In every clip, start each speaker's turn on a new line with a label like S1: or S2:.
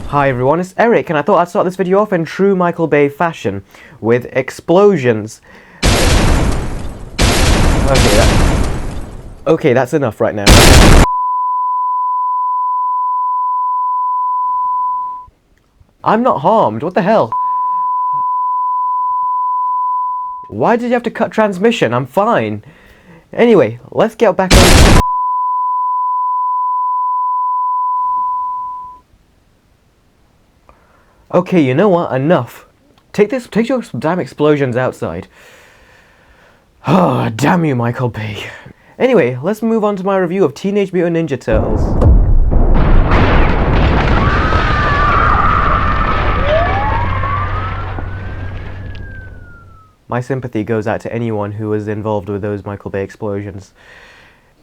S1: Hi everyone, it's Eric, and I thought I'd start this video off in true Michael Bay fashion, with explosions. Okay, that's enough right now. I'm not harmed, what the hell? Why did you have to cut transmission? I'm fine. Anyway, let's get back on... Okay, you know what? Enough. Take your damn explosions outside. Oh, damn you, Michael Bay. Anyway, let's move on to my review of Teenage Mutant Ninja Turtles. My sympathy goes out to anyone who was involved with those Michael Bay explosions.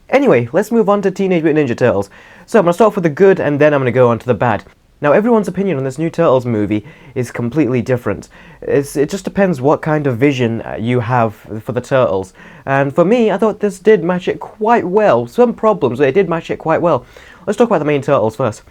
S1: Anyway, let's move on to Teenage Mutant Ninja Turtles. So I'm going to start off with the good, and then I'm going to go on to the bad. Now, everyone's opinion on this new Turtles movie is completely different. It just depends what kind of vision you have for the Turtles. And for me, I thought this did match it quite well. Some problems, but it did match it quite well. Let's talk about the main Turtles first.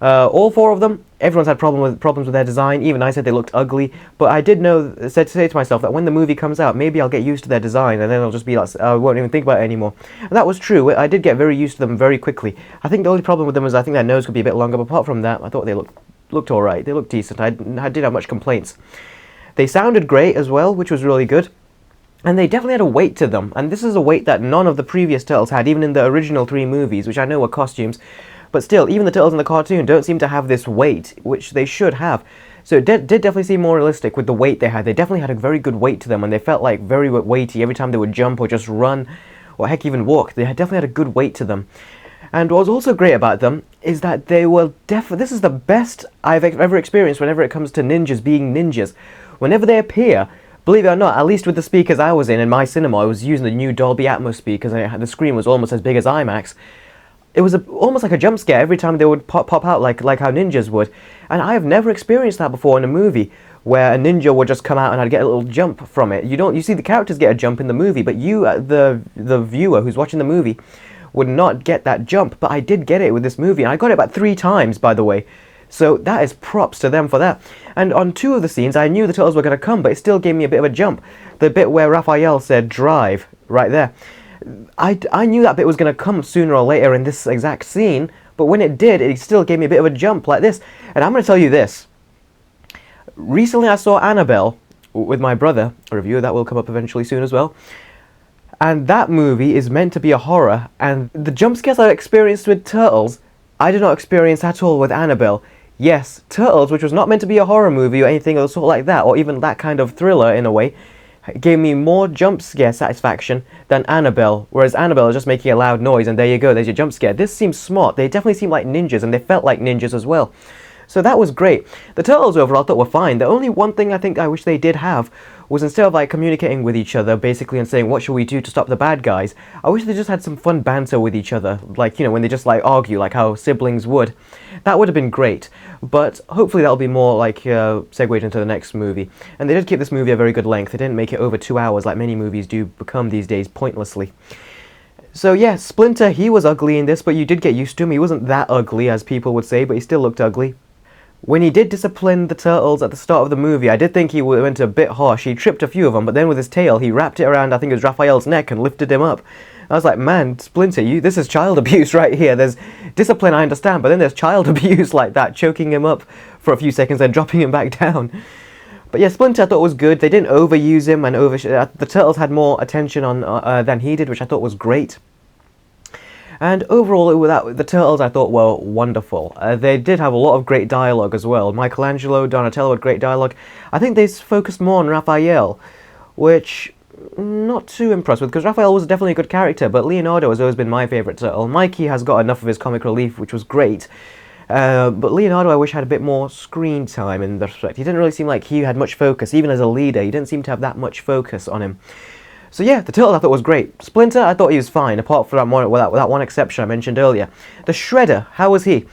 S1: All four of them, everyone's had problems with their design. Even I said they looked ugly, but I did say to myself that when the movie comes out, maybe I'll get used to their design, and then I'll just be like, I won't even think about it anymore. And that was true. I did get very used to them very quickly. I think the only problem with them was I think their nose could be a bit longer, but apart from that, I thought they looked all right. They looked decent. I didn't have much complaints. They sounded great as well, which was really good. And they definitely had a weight to them, and this is a weight that none of the previous Turtles had, even in the original 3 movies, which I know were costumes. But still, even the Turtles in the cartoon don't seem to have this weight, which they should have. So it did definitely seem more realistic with the weight they had. They definitely had a very good weight to them, and they felt like very weighty every time they would jump or just run, or heck, even walk. They definitely had a good weight to them. And what was also great about them is that they were this is the best I've ever experienced whenever it comes to ninjas being ninjas. Whenever they appear, believe it or not, at least with the speakers I was in my cinema, I was using the new Dolby Atmos speakers, and the screen was almost as big as IMAX. It was almost like a jump scare every time they would pop out, like how ninjas would. And I have never experienced that before in a movie, where a ninja would just come out and I'd get a little jump from it. You see the characters get a jump in the movie, but you, the viewer who's watching the movie, would not get that jump. But I did get it with this movie, and I got it about 3 times, by the way. So that is props to them for that. And on 2 of the scenes, I knew the Turtles were going to come, but it still gave me a bit of a jump. The bit where Raphael said drive, right there. I knew that bit was going to come sooner or later in this exact scene, but when it did, it still gave me a bit of a jump like this. And I'm going to tell you this. Recently I saw Annabelle with my brother, a review that will come up eventually soon as well. And that movie is meant to be a horror, and the jump scares I experienced with Turtles, I did not experience at all with Annabelle. Yes, Turtles, which was not meant to be a horror movie or anything of the sort like that, or even that kind of thriller in a way, gave me more jump scare satisfaction than Annabelle, whereas Annabelle is just making a loud noise and there you go, there's your jump scare. This seems smart. They definitely seem like ninjas, and they felt like ninjas as well. So that was great. The Turtles overall I thought were fine. The only one thing I think I wish they did have was, instead of like communicating with each other basically and saying what should we do to stop the bad guys, I wish they just had some fun banter with each other, like, you know, when they just like argue like how siblings would. That would have been great, but hopefully that'll be more like segued into the next movie. And they did keep this movie a very good length. They didn't make it over 2 hours like many movies do become these days pointlessly. So yeah, Splinter, he was ugly in this, but you did get used to him. He wasn't that ugly as people would say, but he still looked ugly. When he did discipline the Turtles at the start of the movie, I did think he went a bit harsh. He tripped a few of them, but then with his tail, he wrapped it around, I think it was Raphael's neck, and lifted him up. I was like, man, Splinter, this is child abuse right here. There's discipline, I understand, but then there's child abuse like that, choking him up for a few seconds, then dropping him back down. But yeah, Splinter I thought was good. They didn't overuse him, and the Turtles had more attention on than he did, which I thought was great. And overall, the Turtles I thought were wonderful. They did have a lot of great dialogue as well. Michelangelo, Donatello had great dialogue. I think they focused more on Raphael, which I'm not too impressed with, because Raphael was definitely a good character, but Leonardo has always been my favourite Turtle. Mikey has got enough of his comic relief, which was great. But Leonardo I wish had a bit more screen time in that respect. He didn't really seem like he had much focus, even as a leader. He didn't seem to have that much focus on him. So yeah, the Turtle I thought was great. Splinter, I thought he was fine, apart from that one exception I mentioned earlier. The Shredder, how was he?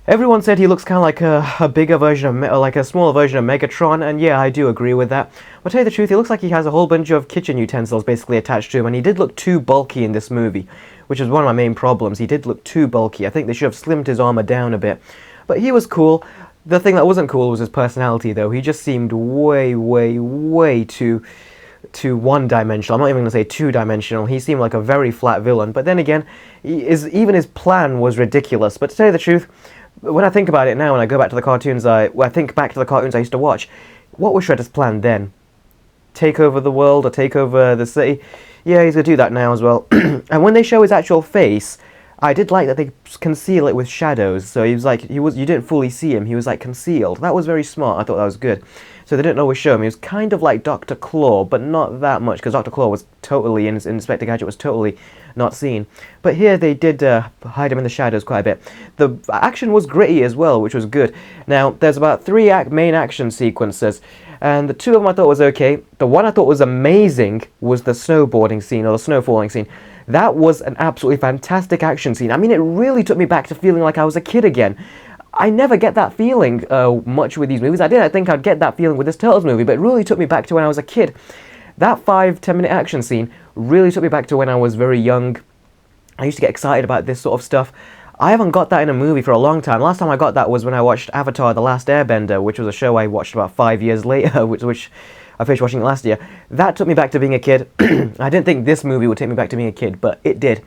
S1: Everyone said he looks kind of like a bigger version of, like a smaller version of Megatron, and yeah, I do agree with that. But to tell you the truth, he looks like he has a whole bunch of kitchen utensils basically attached to him, and he did look too bulky in this movie, which is one of my main problems. He did look too bulky. I think they should have slimmed his armor down a bit. But he was cool. The thing that wasn't cool was his personality, though. He just seemed way, way, way too one-dimensional. I'm not even going to say two-dimensional. He seemed like a very flat villain. But then again, even his plan was ridiculous. But to tell you the truth, when I think about it now, when I go back to the cartoons, I think back to the cartoons I used to watch, what was Shredder's plan then? Take over the world or take over the city? Yeah, he's going to do that now as well. And when they show his actual face, I did like that they conceal it with shadows, so he was like, you didn't fully see him, he was like concealed. That was very smart, I thought that was good. So they didn't always show him, he was kind of like Dr. Claw, but not that much, because Dr. Claw was totally, in Inspector Gadget was totally not seen. But here they did hide him in the shadows quite a bit. The action was gritty as well, which was good. Now, there's about 3 main action sequences, and the 2 of them I thought was okay. The one I thought was amazing was the snowboarding scene, or the snow falling scene. That was an absolutely fantastic action scene. I mean, it really took me back to feeling like I was a kid again. I never get that feeling much with these movies. I didn't think I'd get that feeling with this Turtles movie, but it really took me back to when I was a kid. That 5-10 minute action scene really took me back to when I was very young. I used to get excited about this sort of stuff. I haven't got that in a movie for a long time. Last time I got that was when I watched Avatar: The Last Airbender, which was a show I watched about 5 years later, which I finished watching it last year. That took me back to being a kid. I didn't think this movie would take me back to being a kid, but it did.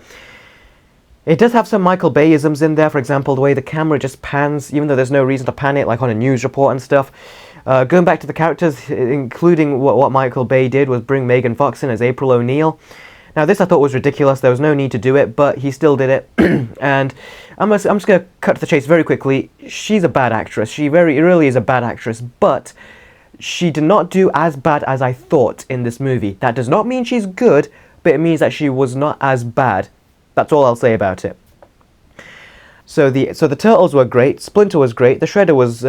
S1: It does have some Michael Bay-isms in there, for example, the way the camera just pans, even though there's no reason to pan it, like on a news report and stuff. Going back to the characters, including what Michael Bay did was bring Megan Fox in as April O'Neil. Now this I thought was ridiculous, there was no need to do it, but he still did it. And I'm just going to cut to the chase very quickly. She's a bad actress, she really is a bad actress, but she did not do as bad as I thought in this movie. That does not mean she's good, but it means that she was not as bad. That's all I'll say about it. So the Turtles were great, Splinter was great, the Shredder was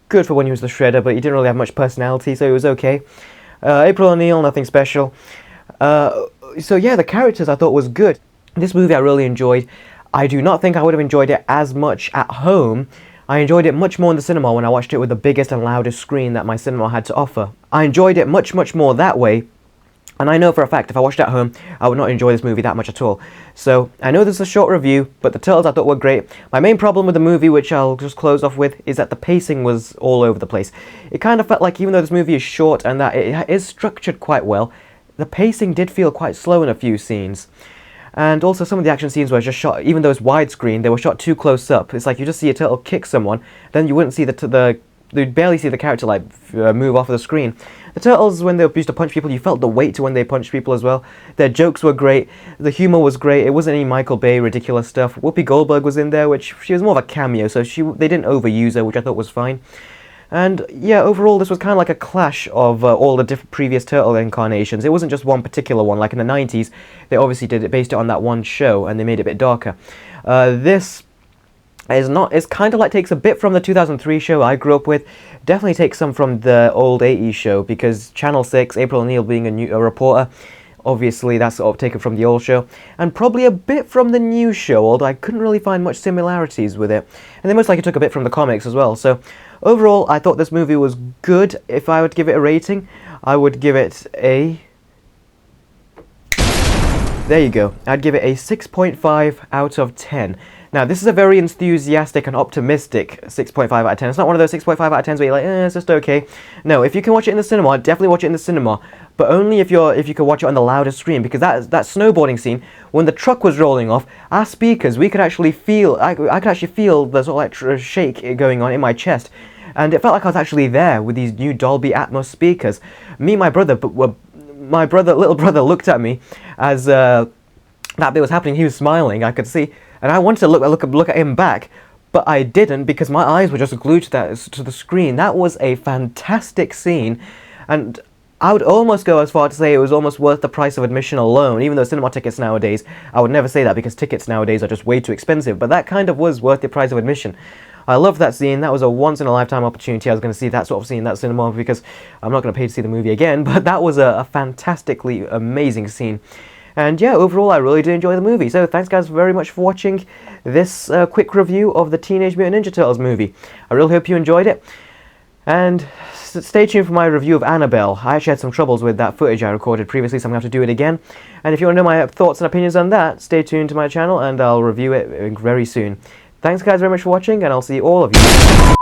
S1: good for when he was the Shredder, but he didn't really have much personality, so he was okay. April O'Neil, nothing special. So yeah, the characters I thought was good. This movie I really enjoyed. I do not think I would have enjoyed it as much at home. I enjoyed it much more in the cinema when I watched it with the biggest and loudest screen that my cinema had to offer. I enjoyed it much, much more that way, and I know for a fact if I watched it at home, I would not enjoy this movie that much at all. So, I know this is a short review, but the Turtles I thought were great. My main problem with the movie, which I'll just close off with, is that the pacing was all over the place. It kind of felt like even though this movie is short and that it is structured quite well, the pacing did feel quite slow in a few scenes. And also some of the action scenes were just shot, even though it's widescreen, they were shot too close up. It's like you just see a turtle kick someone, then you wouldn't see you'd barely see the character like move off of the screen. The Turtles, when they used to punch people, you felt the weight to when they punched people as well. Their jokes were great, the humor was great, it wasn't any Michael Bay ridiculous stuff. Whoopi Goldberg was in there, which she was more of a cameo, so they didn't overuse her, which I thought was fine. And yeah, overall this was kind of like a clash of all the previous Turtle incarnations. It wasn't just one particular one, like in the 90s, they obviously based it on that one show, and they made it a bit darker. This is not, it's kind of like takes a bit from the 2003 show I grew up with, definitely takes some from the old 80s show, because Channel 6, April O'Neil being a reporter, obviously that's sort of taken from the old show, and probably a bit from the new show, although I couldn't really find much similarities with it. And they most likely took a bit from the comics as well, so overall, I thought this movie was good. If I would give it a rating, I would give it a... There you go. I'd give it a 6.5 out of 10. Now, this is a very enthusiastic and optimistic 6.5 out of 10. It's not one of those 6.5 out of 10s where you're like, it's just okay. No, if you can watch it in the cinema, definitely watch it in the cinema. But only if you can watch it on the loudest screen, because that snowboarding scene, when the truck was rolling off, our speakers, we could actually feel, I could actually feel the sort of like shake going on in my chest. And it felt like I was actually there with these new Dolby Atmos speakers. Me and my brother, little brother looked at me as that bit was happening. He was smiling, I could see. And I wanted to look at him back, but I didn't because my eyes were just glued to the screen. That was a fantastic scene, and I would almost go as far to say it was almost worth the price of admission alone, even though cinema tickets nowadays, I would never say that because tickets nowadays are just way too expensive, but that kind of was worth the price of admission. I loved that scene. That was a once-in-a-lifetime opportunity. I was going to see that sort of scene in that cinema because I'm not going to pay to see the movie again, but that was a fantastically amazing scene. And yeah, overall, I really did enjoy the movie. So thanks guys very much for watching this quick review of the Teenage Mutant Ninja Turtles movie. I really hope you enjoyed it. And stay tuned for my review of Annabelle. I actually had some troubles with that footage I recorded previously, so I'm going to have to do it again. And if you want to know my thoughts and opinions on that, stay tuned to my channel and I'll review it very soon. Thanks guys very much for watching, and I'll see all of you